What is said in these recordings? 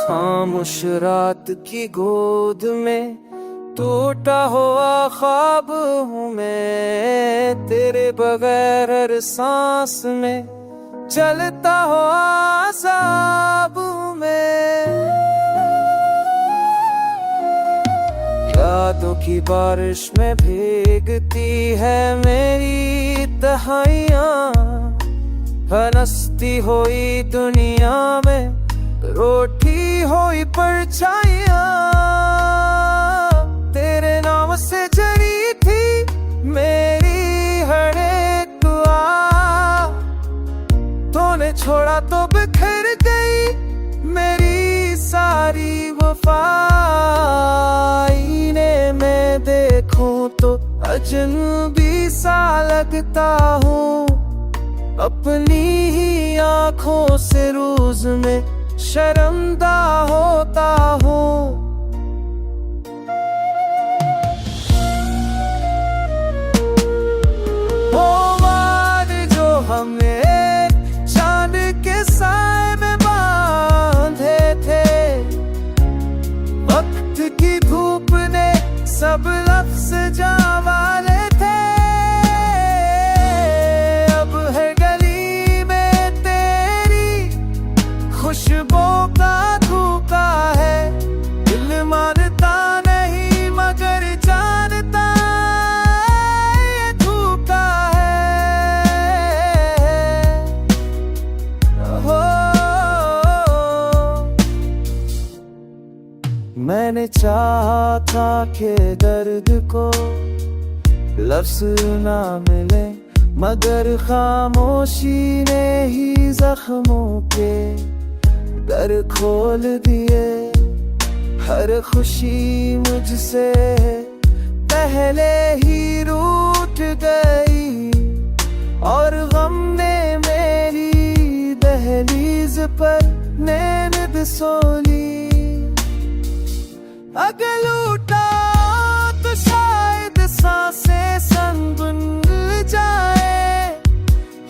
खामोश रात की गोद में टूटा हुआ ख्वाब हूँ मैं, तेरे बगैर हर सांस में चलता हुआ अज़ाब हूँ मैं। यादों की बारिश में भीगती है मेरी तन्हाइयाँ, हंसती हुई दुनिया में रोटी हुई परछाइयाँ। तेरे नाम से जरी थी मेरी हर एक दुआ, तूने छोड़ा तो बिखर गई मेरी सारी वफा। आईने में देखूं तो अजनबी सा लगता हूँ, अपनी ही आँखों से रोज में शर्मदा होता हूँ। वो वाद जो हमने चांद के साए में बांधे थे, वक्त की धूप ने सब लफ्ज़ जावाले थे। अब है गली में तेरी खुशबू का धोखा है, दिल मानता नहीं मगर जानता ये धोखा है। हो मैंने चाहा था कि दर्द को लफ्ज़ ना मिले, मगर खामोशी ने ही जख्मों के दर खोल दिए। हर खुशी मुझसे पहले ही रूठ गई, और गम ने मेरी दहलीज पर नैन सोली। अगर लूटा तो शायद सांसें संग बुन जाए,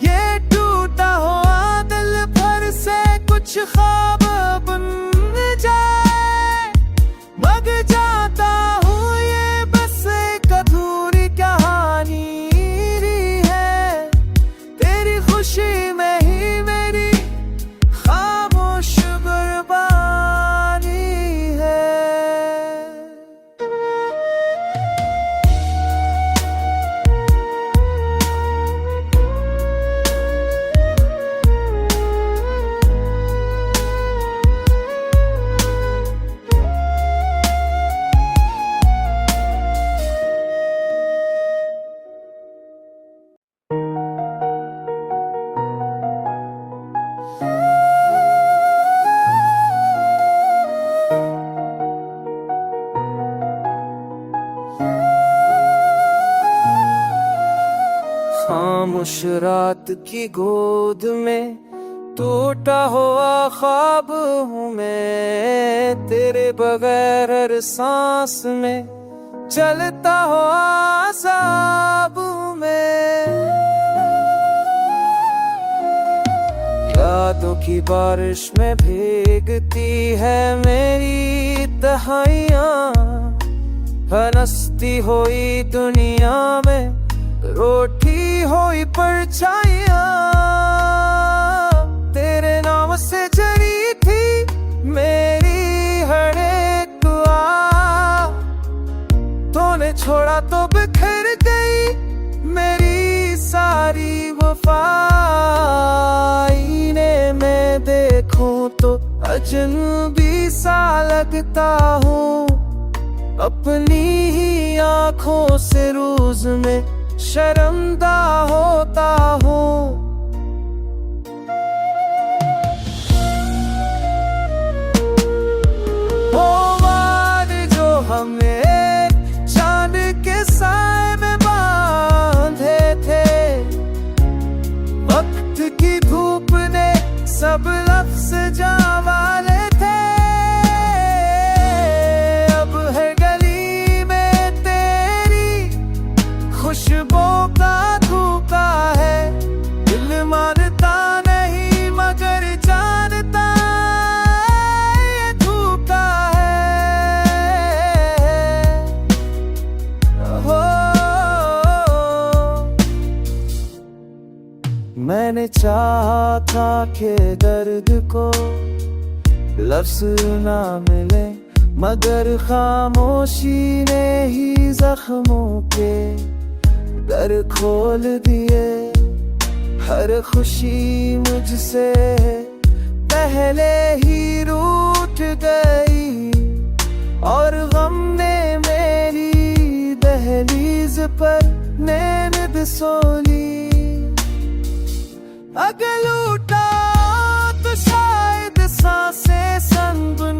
ये टूटा हुआ दिल भर से कुछ ख्वाब बन जाए। मग जाता हूँ ये बस एक अधूरी कहानी है, तेरी खुशी में ही मेरी खामोश कुर्बानी है। खामोश रात की गोद में टूटा हुआ ख्वाब हूँ मैं, तेरे बगैर हर सांस में चलता हुआ अज़ाब हूँ मैं। यादों की बारिश में भीगती है मेरी तन्हाइयाँ, हंसती हुई दुनिया में रोटी हुई परछाइयाँ। तेरे नाम से जरी थी मेरी हर एक दुआ, तूने छोड़ा तो बिखर गई मेरी सारी वफा। आईने में देखूं तो अजनबी सा लगता हूँ, अपनी ही आँखों से रोज में शर्मदा होता हूँ। वो वाद जो हमने चांद के साए में बांधे थे, वक्त की धूप ने सब लफ्ज़ जावाले थे। अब है गली में तेरी खुशबू का धोखा है, दिल चाहा था कि दर्द को लफ्ज ना मिले, मगर खामोशी ने ही जख्मों के दर खोल दिए। हर खुशी मुझसे पहले ही रूठ गई, और गम ने मेरी दहलीज पर नैन बिसोली। अगर लूटा तो शायद सांसें संग बुन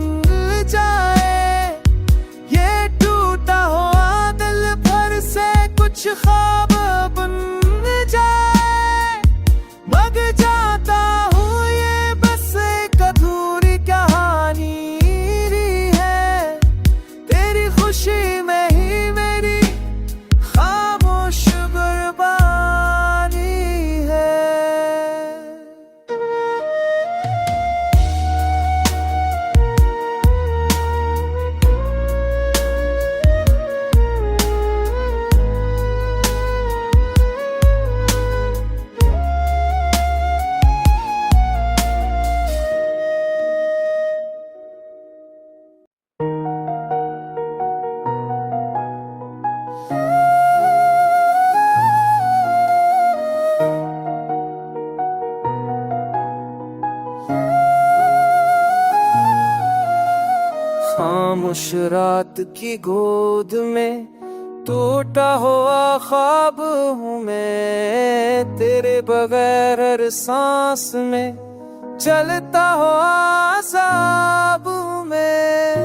जाए, ये टूटा हुआ दिल भर से कुछ ख्वाब बुन जाए। मग जाता हूँ ये बस एक अधूरी कहानी है, तेरी खुशी में ही मेरी खामोश कुर्बानी है। खामोश रात की गोद में टूटा हुआ ख्वाब हूँ मैं, तेरे बगैर हर सांस में चलता हुआ अज़ाब हूँ मैं।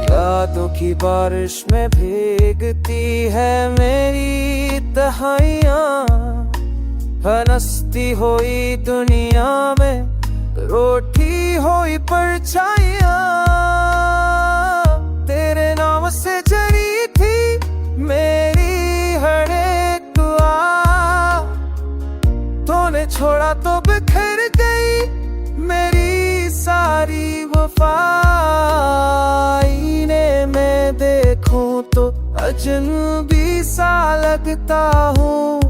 यादों की बारिश में भीगती है मेरी तन्हाइयाँ, फनसती हुई दुनिया में रोटी हुई परछाइयाँ। तेरे नाम से जरी थी मेरी हर एक दुआ, तूने छोड़ा तो बिखर गई मेरी सारी वफा। आईने में देखूं तो अजनबी सा लगता हूँ,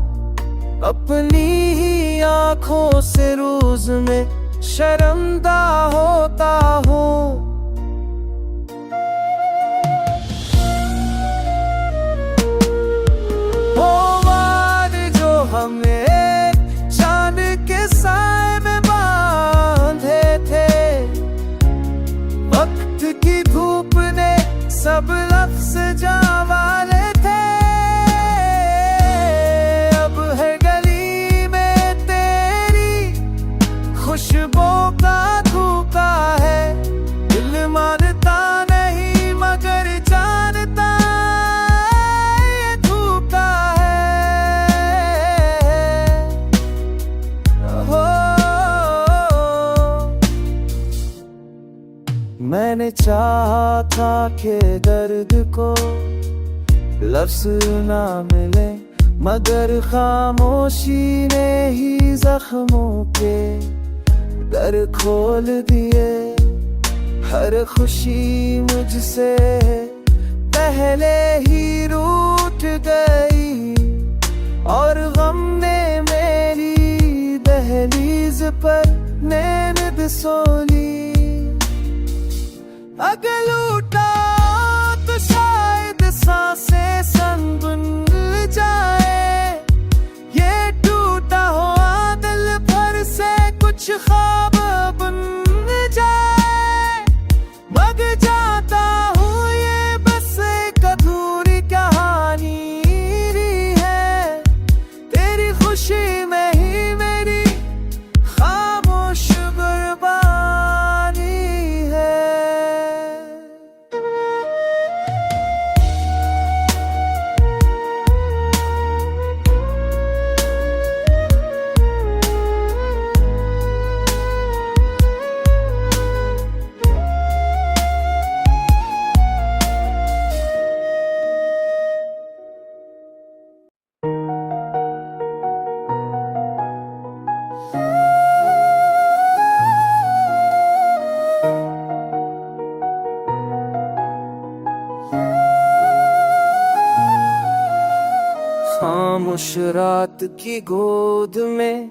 अपनी ही आँखों से रोज में शर्मदा होता हूँ। वो वार जो हमने चांद के साए में बांधे थे, वक्त की धूप ने सब लफ्ज जावाले थे। अब है गली में तेरी खुशबू का धोखा है, दिल मानता नहीं मगर जानता ये धोखा है। हो मैंने चाहा था कि दर्द को लफ्ज ना मिले, मगर खामोशी ने ही जख्मों के दर खोल दिए। हर खुशी मुझसे पहले ही रूठ गई, और गम ने मेरी दहलीज पर नैन बिसोली। अगर लूटा तो शायद सांसें संग बुन जाए, ये टूटा हुआ दिल भर से कुछ ख्वाब बुन जाए। मग जाता हूँ ये बस एक अधूरी कहानी है, तेरी खुशी में ही मेरी खामोश कुर्बानी है। खामोश रात की गोद में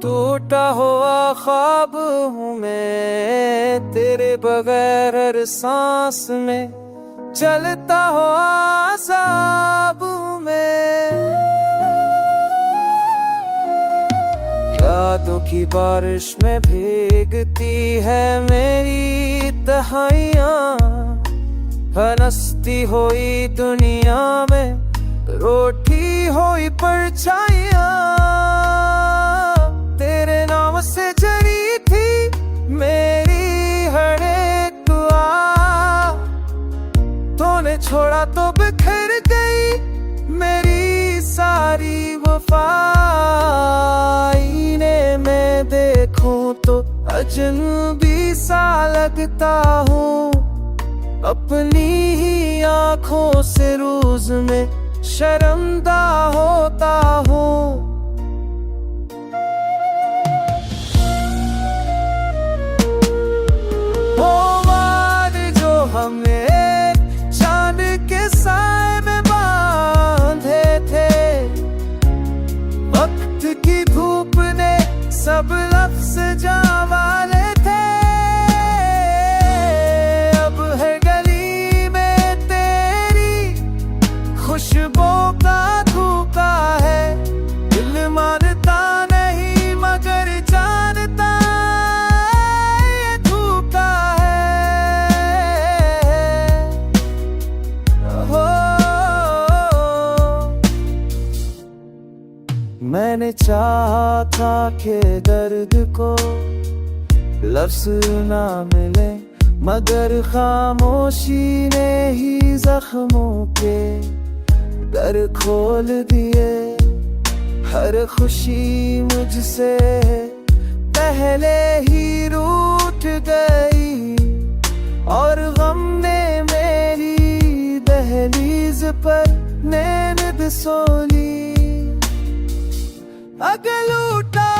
टूटा हुआ ख्वाब हूँ मैं, तेरे बगैर हर सांस में चलता हुआ अज़ाब हूँ मैं। यादों की बारिश में भीगती है मेरी तन्हाइयाँ, हंसती हुई दुनिया में रोटी हुई परछाइयाँ। तेरे नाम से जरी थी मेरी हर एक दुआ, तूने छोड़ा तो बिखर गई मेरी सारी वफा। आईने में देखूं तो अजनबी सा लगता हूँ, अपनी ही आँखों से रोज में शर्मदा होता हूँ। वो वार जो हमने चांद के साए में बांधे थे, वक्त की धूप ने सब लफ्ज़ जावाले थे। अब है गली में तेरी खुशबू का धोखा है, दिल मानता नहीं मगर जानता ये धोखा है। हो मैंने चाहा था कि दर्द को लफ्ज़ ना मिले, मगर खामोशी ने ही जख्मों के दर खोल दिए। हर खुशी मुझसे पहले ही रूठ गई, और गम ने मेरी दहलीज पर नैन बिसोली। अगर लूटा